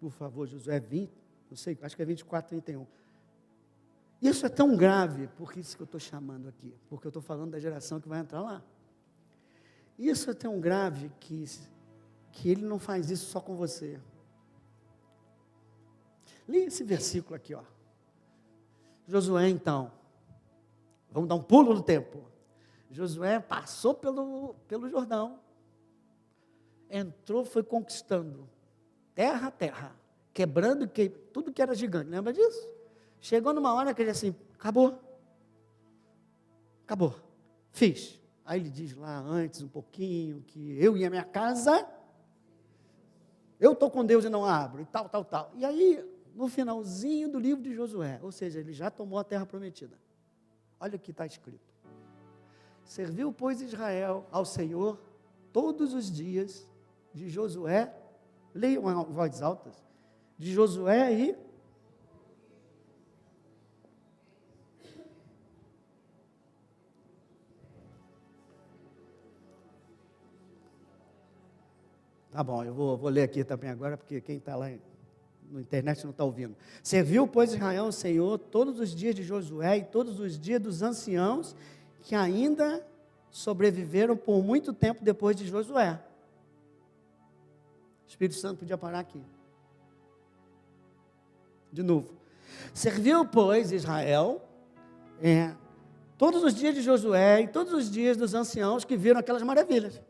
Por favor, Josué 20, não sei, acho que é 24, 31. Isso é tão grave, porque isso que eu estou chamando aqui, porque eu estou falando da geração que vai entrar lá. Isso é tão grave que ele não faz isso só com você. Leia esse versículo aqui, ó. Josué, então, vamos dar um pulo no tempo. Josué passou pelo Jordão, entrou, foi conquistando, terra a terra, quebrando tudo que era gigante, lembra disso? Chegou numa hora que ele disse assim, acabou, fiz. Aí ele diz lá antes um pouquinho, que eu e a minha casa, Eu estou com Deus e não abro, e tal, tal, tal. E aí, no finalzinho do livro de Josué, ou seja, ele já tomou a terra prometida. Olha o que está escrito. Serviu, pois, Israel ao Senhor todos os dias de Josué, leiam em voz alta, de Josué e... Tá bom, eu vou ler aqui também agora, porque quem está lá na internet não está ouvindo. Serviu, pois, Israel ao Senhor todos os dias de Josué e todos os dias dos anciãos que ainda sobreviveram por muito tempo depois de Josué. O Espírito Santo podia parar aqui. De novo. Serviu, pois, Israel todos os dias de Josué e todos os dias dos anciãos que viram aquelas maravilhas.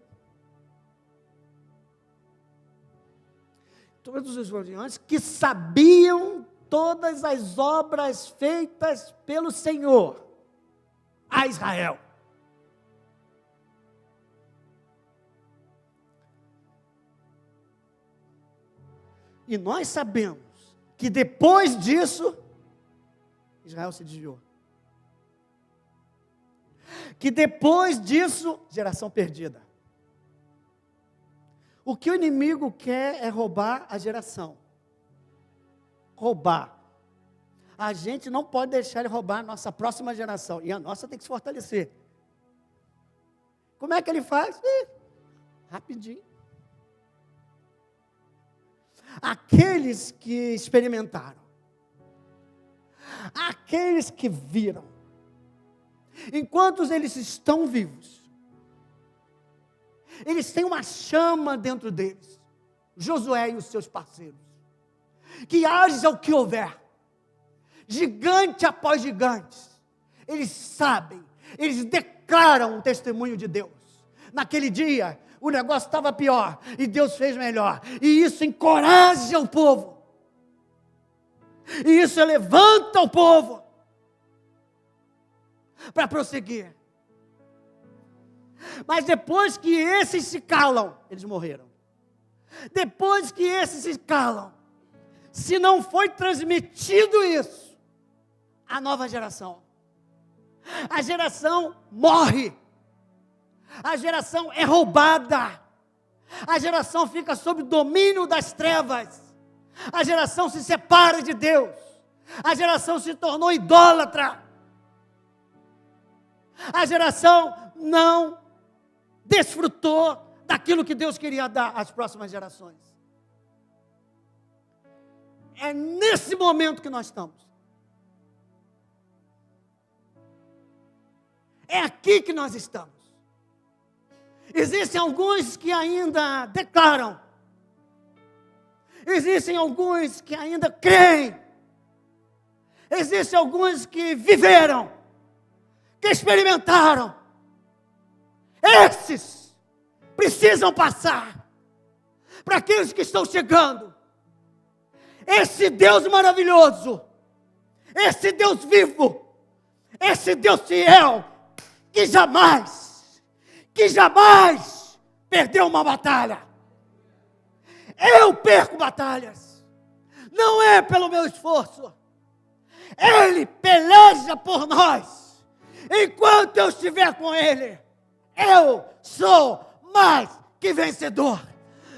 Todos os anciãos que sabiam todas as obras feitas pelo Senhor a Israel. E nós sabemos que depois disso, Israel se desviou. Que depois disso, geração perdida. O que o inimigo quer é roubar a geração. Roubar. A gente não pode deixar ele roubar a nossa próxima geração. E a nossa tem que se fortalecer. Como é que ele faz? Rapidinho. Aqueles que experimentaram. Aqueles que viram. Enquanto eles estão vivos, eles têm uma chama dentro deles, Josué e os seus parceiros, que haja o que houver, gigante após gigante, eles sabem, eles declaram o testemunho de Deus. Naquele dia, o negócio estava pior, e Deus fez melhor, e isso encoraja o povo, e isso levanta o povo, para prosseguir. Mas depois que esses se calam, eles morreram. Depois que esses se calam, se não foi transmitido isso, a nova geração, a geração morre, a geração é roubada, a geração fica sob domínio das trevas, a geração se separa de Deus, a geração se tornou idólatra, a geração não desfrutou daquilo que Deus queria dar às próximas gerações. É nesse momento que nós estamos. É aqui que nós estamos. Existem alguns que ainda declaram. Existem alguns que ainda creem. Existem alguns que viveram, que experimentaram. Esses precisam passar para aqueles que estão chegando. Esse Deus maravilhoso, esse Deus vivo, esse Deus fiel, que jamais perdeu uma batalha. Eu perco batalhas, não é pelo meu esforço, Ele peleja por nós. Enquanto eu estiver com Ele, eu sou mais que vencedor.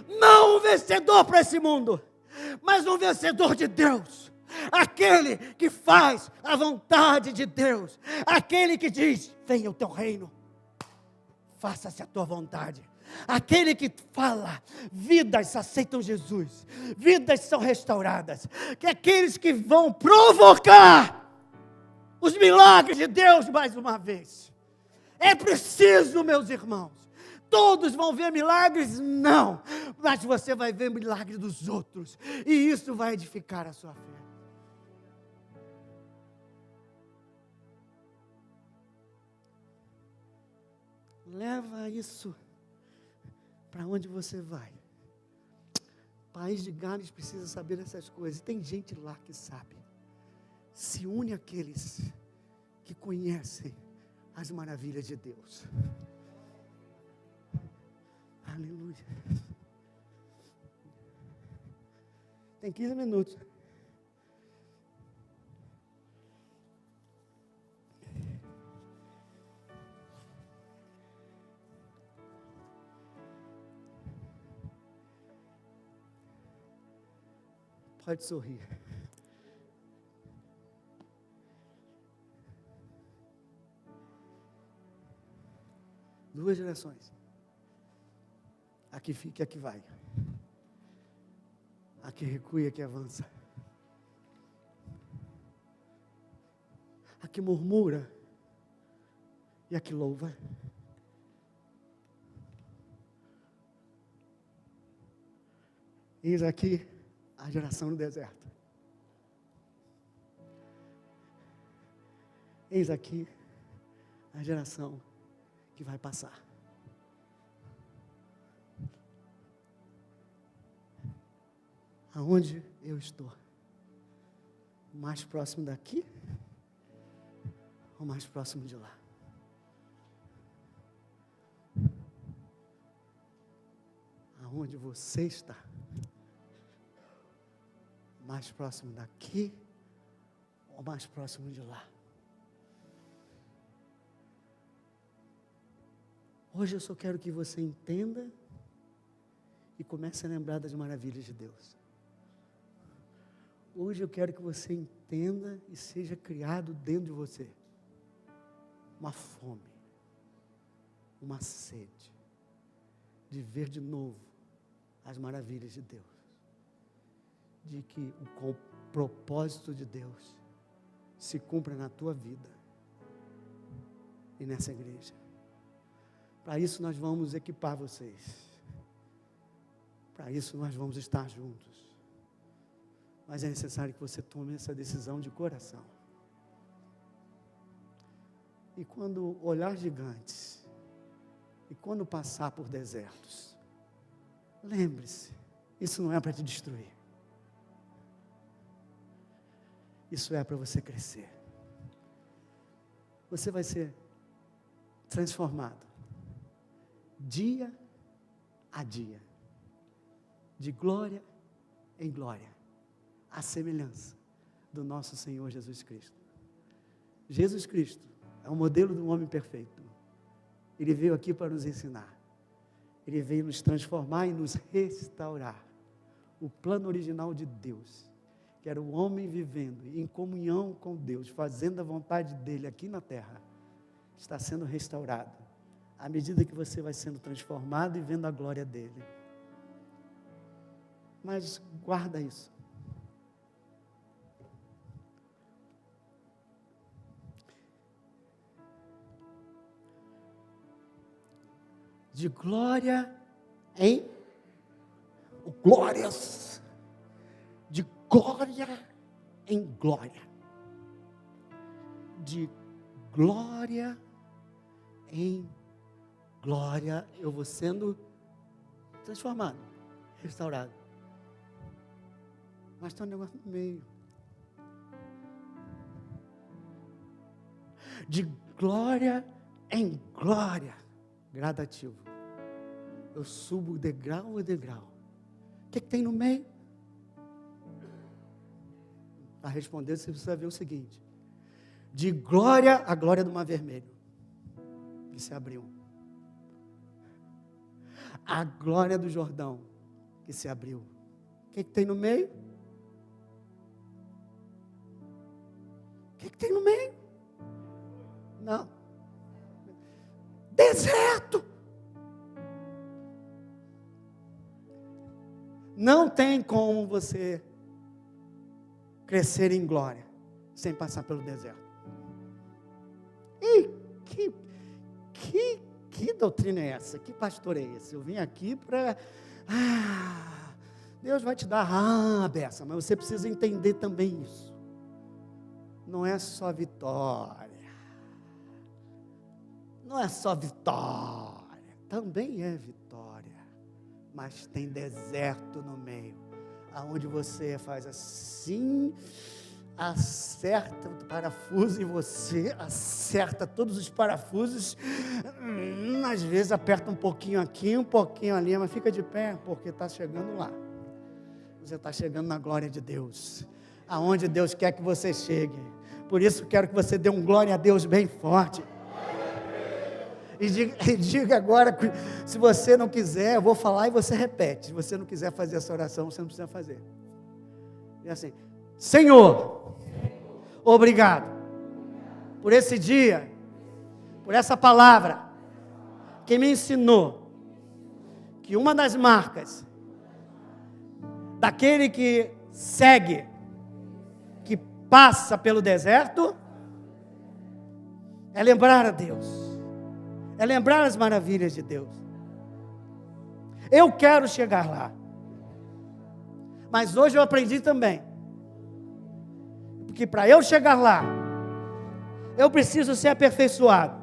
Não um vencedor para esse mundo, mas um vencedor de Deus. Aquele que faz a vontade de Deus. Aquele que diz: venha o teu reino, faça-se a tua vontade. Aquele que fala, vidas aceitam Jesus, vidas são restauradas. Que aqueles que vão provocar os milagres de Deus mais uma vez. É preciso, meus irmãos. Todos vão ver milagres? Não. Mas você vai ver milagre dos outros. E isso vai edificar a sua fé. Leva isso para onde você vai. O país de Gales precisa saber essas coisas. Tem gente lá que sabe. Se une àqueles que conhecem as maravilhas de Deus. Aleluia. Tem 15 minutos. Pode sorrir. Duas gerações. Aqui fica e aqui vai. Aqui recua e aqui avança. Aqui murmura e aqui louva. Eis aqui a geração do deserto. Eis aqui a geração que vai passar. Aonde eu estou? Mais próximo daqui ou mais próximo de lá? Aonde você está? Mais próximo daqui ou mais próximo de lá? Hoje eu só quero que você entenda e comece a lembrar das maravilhas de Deus. Hoje eu quero que você entenda e seja criado dentro de você uma fome, uma sede de ver de novo as maravilhas de Deus. De que o propósito de Deus se cumpra na tua vida e nessa igreja. Para isso nós vamos equipar vocês. Para isso nós vamos estar juntos. Mas é necessário que você tome essa decisão de coração. E quando olhar gigantes, e quando passar por desertos, lembre-se, isso não é para te destruir. Isso é para você crescer. Você vai ser transformado dia a dia, de glória em glória, à semelhança do nosso Senhor Jesus Cristo. Jesus Cristo é o modelo do homem perfeito. Ele veio aqui para nos ensinar. Ele veio nos transformar e nos restaurar. O plano original de Deus, que era o homem vivendo em comunhão com Deus, fazendo a vontade dele aqui na terra, está sendo restaurado, à medida que você vai sendo transformado e vendo a glória dele. Mas guarda isso. De glória em glórias, de glória em glória, de glória em glória, eu vou sendo transformado, restaurado. Mas tem um negócio no meio. De glória em glória, gradativo. Eu subo degrau a degrau. O que tem no meio? Para responder, você precisa ver o seguinte: de glória a glória do Mar Vermelho, que se abriu. A glória do Jordão, que se abriu. O que tem no meio? O que tem no meio? Não. Deserto. Não tem como você crescer em glória sem passar pelo deserto. E que doutrina é essa? Que pastor é esse? Eu vim aqui para... Deus vai te dar a beça, mas você precisa entender também isso. Não é só vitória. Não é só vitória. Também é vitória. Mas tem deserto no meio. Aonde você faz assim, acerta o parafuso e você acerta todos os parafusos. Às vezes aperta um pouquinho aqui, um pouquinho ali, mas fica de pé, porque está chegando lá. Você está chegando na glória de Deus, aonde Deus quer que você chegue. Por isso quero que você dê um glória a Deus bem forte. E diga agora, se você não quiser, eu vou falar e você repete. Se você não quiser fazer essa oração, você não precisa fazer. É assim: Senhor, obrigado por esse dia, por essa palavra que me ensinou que uma das marcas daquele que segue, que passa pelo deserto, é lembrar a Deus, é lembrar as maravilhas de Deus. Eu quero chegar lá, mas hoje eu aprendi também, porque para eu chegar lá, eu preciso ser aperfeiçoado,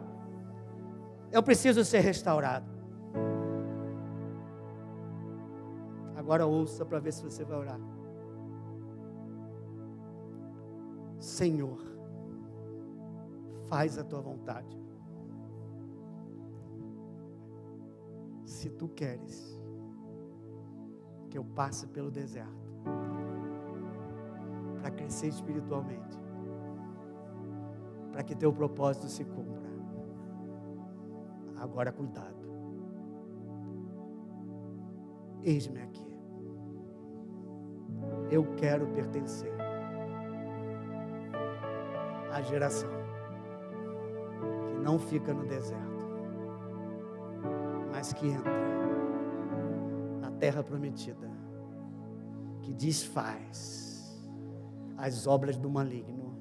eu preciso ser restaurado. Agora ouça para ver se você vai orar. Senhor, faz a tua vontade. Se tu queres que eu passe pelo deserto para crescer espiritualmente, para que teu propósito se cumpra, agora cuidado. Eis-me aqui. Eu quero pertencer à geração que não fica no deserto, mas que entra na terra prometida, que desfaz as obras do maligno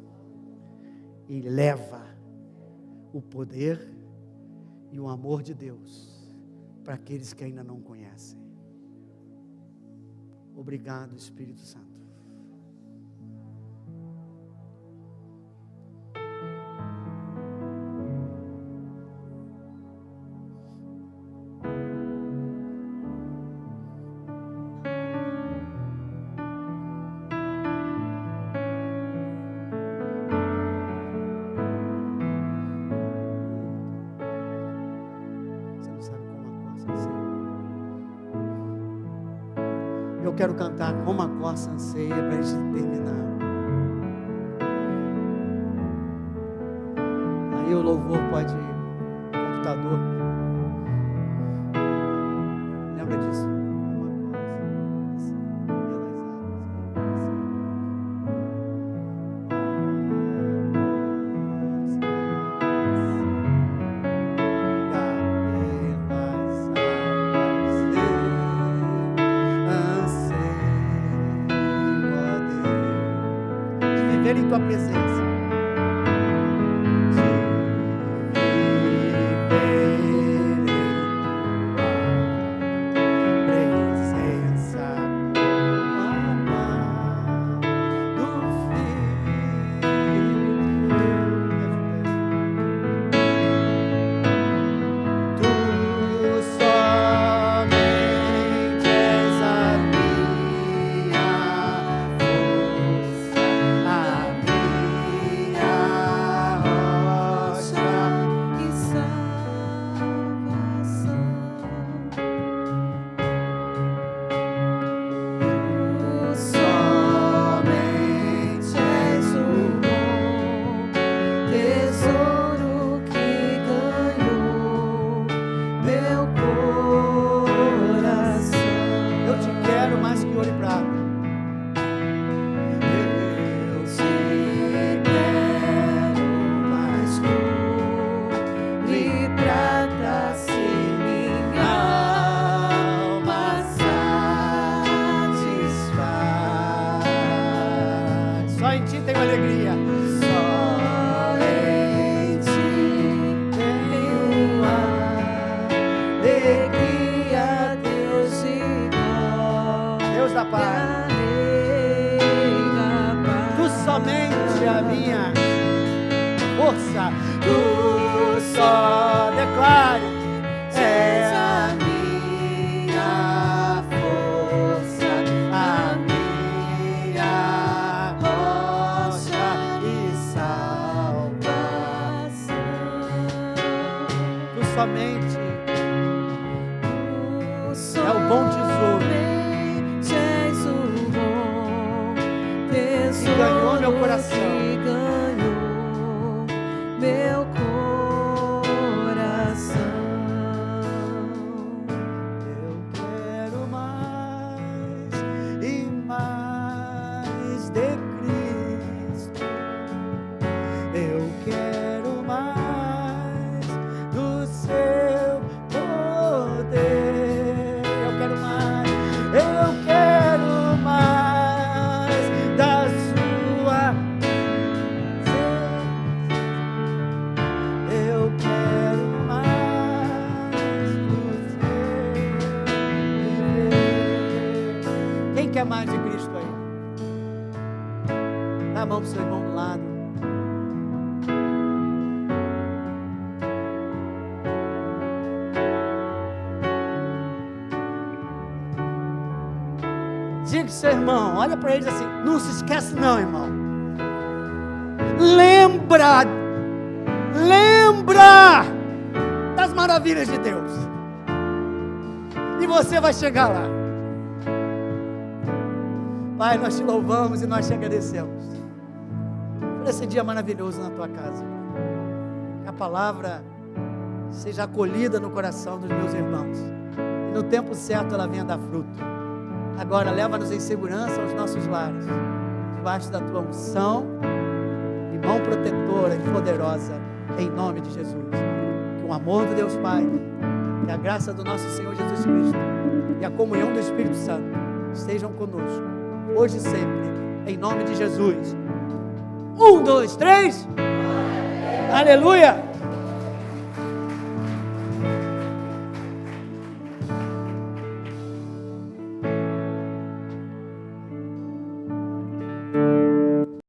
e leva o poder e o amor de Deus para aqueles que ainda não conhecem. Obrigado, Espírito Santo. Eu quero cantar Como a Corça Anseia para a gente terminar. Aí o louvor pode ir, computador. Lembra disso? Em tua presença, que ganhou meu coração. Que ganhou meu coração. Eu quero mais e mais de Cristo. Eu quero mais do seu poder. Eu quero mais. Eu quero mais da sua presença. Eu quero mais do seu viver. Quem quer mais de Cristo aí? Dá a mão para o seu irmão do lado. Diga ao seu irmão, olha para eles assim, não se esquece não, irmão. Lembra das maravilhas de Deus. E você vai chegar lá. Pai, nós te louvamos e nós te agradecemos por esse dia maravilhoso na tua casa. Que a palavra seja acolhida no coração dos meus irmãos. E no tempo certo ela venha dar fruto. Agora leva-nos em segurança aos nossos lares, debaixo da tua unção e mão protetora e poderosa, em nome de Jesus. Que o amor do Deus Pai, que a graça do nosso Senhor Jesus Cristo e a comunhão do Espírito Santo estejam conosco, hoje e sempre, em nome de Jesus. 1, 2, 3. Aleluia!